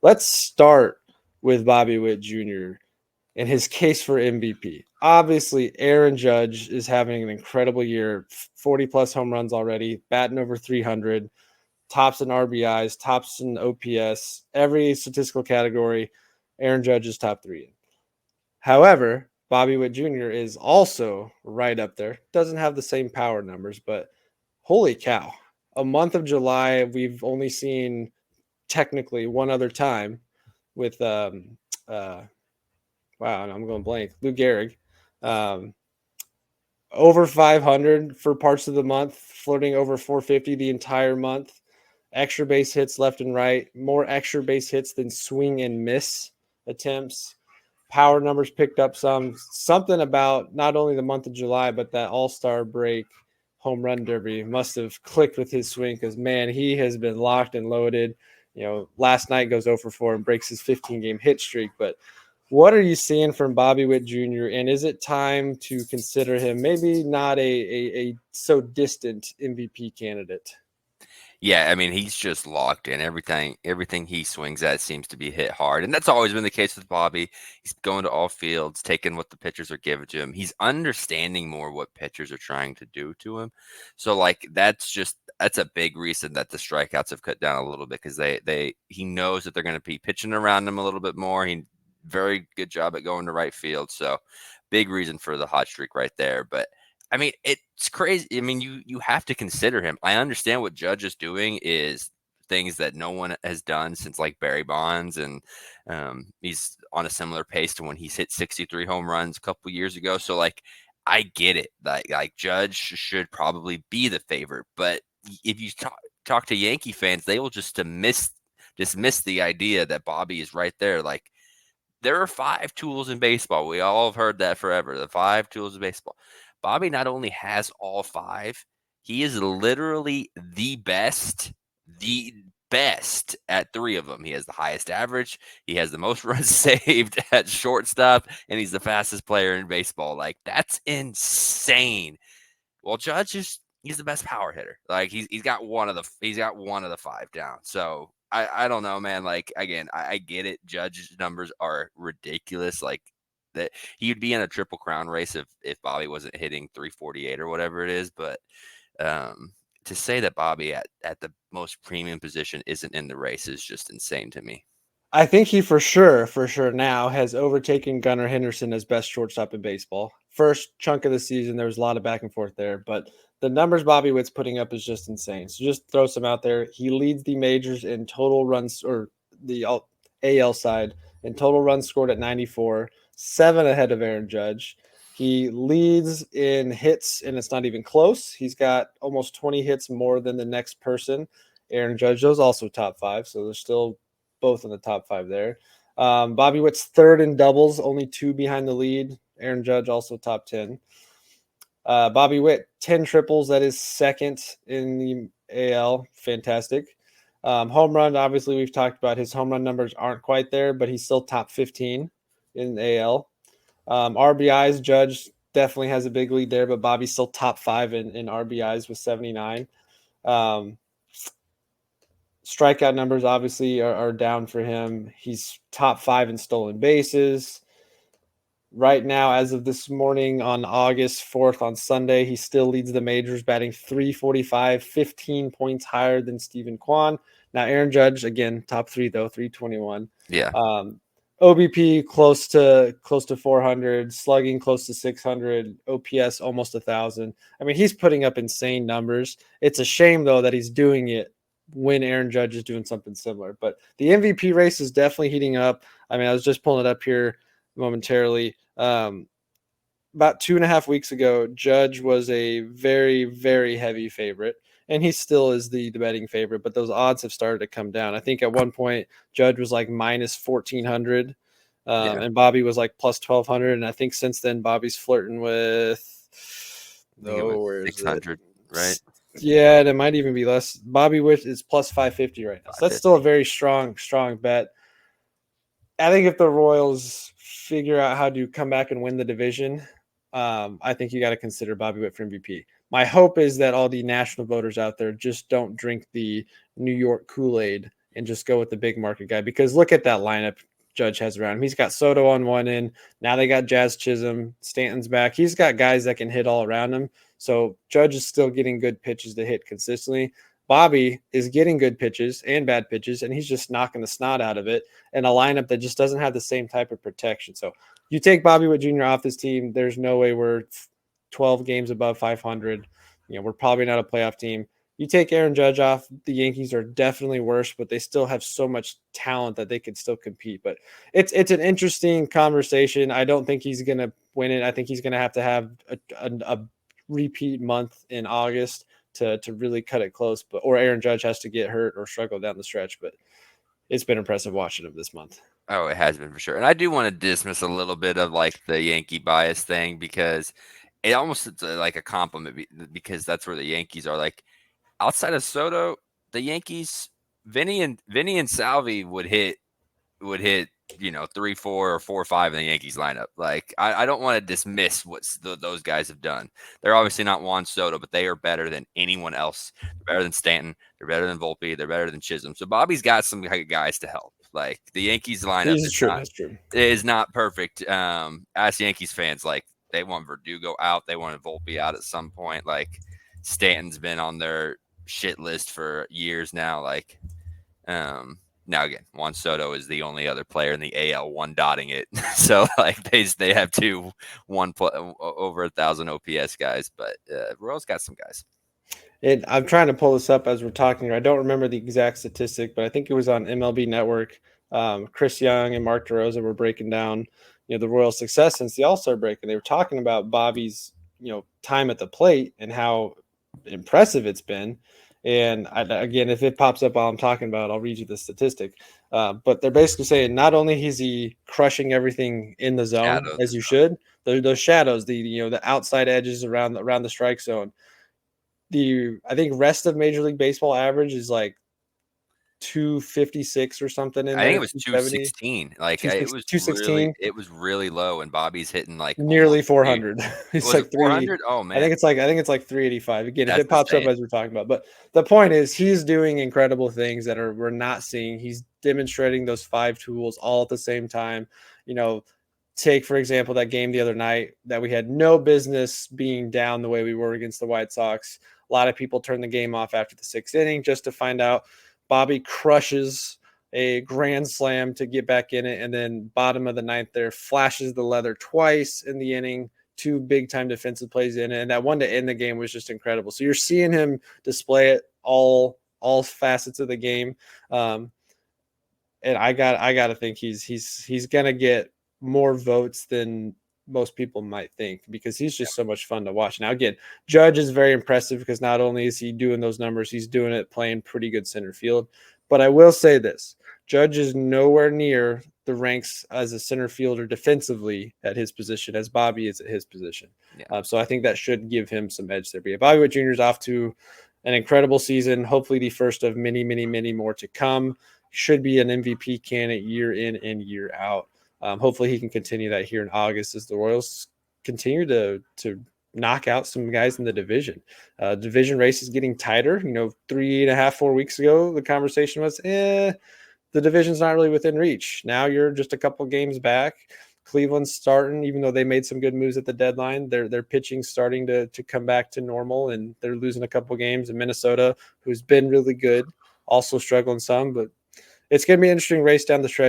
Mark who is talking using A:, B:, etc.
A: Let's start with Bobby Witt Jr. and his case for MVP. Obviously, Aaron Judge is having an incredible year, 40 plus home runs already, batting over 300, tops in RBIs, tops in OPS, every statistical category. Aaron Judge is top three. However, Bobby Witt Jr. is also right up there. Doesn't have the same power numbers, but holy cow. A month of July, we've only seen technically one other time with wow, I'm going blank. Lou Gehrig. Um, over 500 for parts of the month, floating over 450 the entire month. Extra base hits left and right, more extra base hits than swing and miss attempts. Power numbers picked up something about not only the month of July, but that All-Star break home run derby must have clicked with his swing because, man, he has been locked and loaded. Last night goes 0 for 4 and breaks his 15-game hit streak. But what are you seeing from Bobby Witt Jr., and is it time to consider him maybe not a so distant MVP candidate?
B: Yeah, I mean, he's just locked in. Everything he swings at seems to be hit hard. And that's always been the case with Bobby. He's going to all fields, taking what the pitchers are giving to him. He's understanding more what pitchers are trying to do to him. So like that's a big reason that the strikeouts have cut down a little bit because he knows that they're going to be pitching around him a little bit more. He very good job at going to right field. So big reason for the hot streak right there. But I mean, it's crazy. I mean, you have to consider him. I understand what Judge is doing is things that no one has done since like Barry Bonds, and he's on a similar pace to when he's hit 63 home runs a couple years ago. So like, I get it. Like Judge should probably be the favorite, but if you talk to Yankee fans, they will just dismiss the idea that Bobby is right there. Like there are 5 tools in baseball. We all have heard that forever. The 5 tools of baseball. Bobby not only has all 5, he is literally the best at 3 of them. He has the highest average. He has the most runs saved at shortstop, and he's the fastest player in baseball. Like that's insane. Well, he's the best power hitter. Like he's got one of the 5 down. So I don't know, man. Like again, I get it. Judge's numbers are ridiculous. Like that he would be in a triple crown race if Bobby wasn't hitting 348 or whatever it is. But to say that Bobby at the most premium position isn't in the race is just insane to me.
A: I think he for sure now has overtaken Gunnar Henderson as best shortstop in baseball. First chunk of the season, there was a lot of back and forth there, but the numbers Bobby Witt's putting up is just insane. So just throw some out there. He leads the majors in total runs, or the AL side, in total runs scored at 94, 7 ahead of Aaron Judge. He leads in hits, and it's not even close. He's got almost 20 hits more than the next person. Aaron Judge, those also top 5, so they're still both in the top 5 there. Bobby Witt's third in doubles, only 2 behind the lead. Aaron Judge also top 10. Bobby Witt, 10 triples. That is second in the AL. Fantastic. Home run, obviously, we've talked about his home run numbers aren't quite there, but he's still top 15 in the AL. RBIs, Judge definitely has a big lead there, but Bobby's still top 5 in RBIs with 79. Strikeout numbers obviously are down for him. He's top 5 in stolen bases. Right now, as of this morning on August 4th on Sunday, he still leads the majors, batting 345, 15 points higher than Stephen Kwan. Now, Aaron Judge, again, top 3, though, 321.
B: Yeah.
A: OBP close to 400, slugging close to 600, OPS almost 1,000. I mean, he's putting up insane numbers. It's a shame, though, that he's doing it when Aaron Judge is doing something similar. But the MVP race is definitely heating up. I mean, I was just pulling it up here momentarily. About 2.5 weeks ago, Judge was a very, very heavy favorite, and he still is the betting favorite, but those odds have started to come down. I think at one point, Judge was like minus 1,400, and Bobby was like plus 1,200, and I think since then, Bobby's flirting with, where is
B: 600,
A: it?
B: Right?
A: Yeah, and it might even be less. Bobby Witt is plus 550 right now. So that's still a very strong bet. I think if the Royals figure out how to come back and win the division, I think you got to consider Bobby Witt for MVP. My hope is that all the national voters out there just don't drink the New York Kool-Aid and just go with the big market guy. Because look at that lineup Judge has around him. He's got Soto on one end. Now they got Jazz Chisholm. Stanton's back. He's got guys that can hit all around him. So Judge is still getting good pitches to hit consistently. Bobby is getting good pitches and bad pitches, and he's just knocking the snot out of it in a lineup that just doesn't have the same type of protection. So you take Bobby Witt Jr. off this team, there's no way we're 12 games above 500. We're probably not a playoff team. You take Aaron Judge off, the Yankees are definitely worse, but they still have so much talent that they could still compete. But it's an interesting conversation. I don't think he's going to win it. I think he's going to have a repeat month in August to really cut it close. But or Aaron Judge has to get hurt or struggle down the stretch. But it's been impressive watching him this month.
B: Oh, it has been for sure. And I do want to dismiss a little bit of like the Yankee bias thing because it almost is like a compliment because that's where the Yankees are. Like outside of Soto, the Yankees, Vinny and Salvi would hit 3, 4, or 4, 5 in the Yankees lineup. Like I don't want to dismiss what those guys have done. They're obviously not Juan Soto, but they are better than anyone else. They're better than Stanton. They're better than Volpe. They're better than Chisholm. So Bobby's got some guys to help. Like the Yankees lineup is not perfect. Ask Yankees fans, like they want Verdugo out. They wanted Volpe out at some point. Like Stanton's been on their shit list for years now. Like, now again, Juan Soto is the only other player in the AL one dotting it. So like they have two over 1,000 OPS guys, but Royals got some guys.
A: I'm trying to pull this up as we're talking. I don't remember the exact statistic, but I think it was on MLB Network. Chris Young and Mark DeRosa were breaking down, the Royals' success since the All-Star break, and they were talking about Bobby's, time at the plate and how impressive it's been. And again, if it pops up while I'm talking about it, I'll read you the statistic. But they're basically saying not only is he crushing everything in the zone as you should, those shadows, the outside edges around the strike zone. I think rest of Major League Baseball average is like 256 or something in there.
B: I think it was 216. Like it was 216. It was really low, and Bobby's hitting like
A: nearly 400.
B: It's like 400. Oh man,
A: I think it's like 385. Again, if it pops up as we're talking about, but the point is he's doing incredible things that we're not seeing. He's demonstrating those 5 tools all at the same time. Take, for example, that game the other night that we had no business being down the way we were against the White Sox. A lot of people turned the game off after the 6th inning just to find out Bobby crushes a grand slam to get back in it. And then bottom of the 9th there flashes the leather twice in the inning, 2 big time defensive plays in it. And that one to end the game was just incredible. So you're seeing him display it all facets of the game. And I got to think he's going to get more votes than most people might think because he's just so much fun to watch. Now, again, Judge is very impressive because not only is he doing those numbers, he's doing it playing pretty good center field. But I will say this, Judge is nowhere near the ranks as a center fielder defensively at his position as Bobby is at his position. Yeah. So I think that should give him some edge there. But yeah, Bobby Witt Jr. is off to an incredible season, hopefully the first of many, many, many more to come. Should be an MVP candidate year in and year out. Hopefully he can continue that here in August as the Royals continue to knock out some guys in the division. Division race is getting tighter. 3.5, 4 weeks ago, the conversation was, the division's not really within reach. Now you're just a couple games back. Cleveland's starting, even though they made some good moves at the deadline. Their pitching starting to come back to normal, and they're losing a couple games. And Minnesota, who's been really good, also struggling some. But it's going to be an interesting race down the stretch.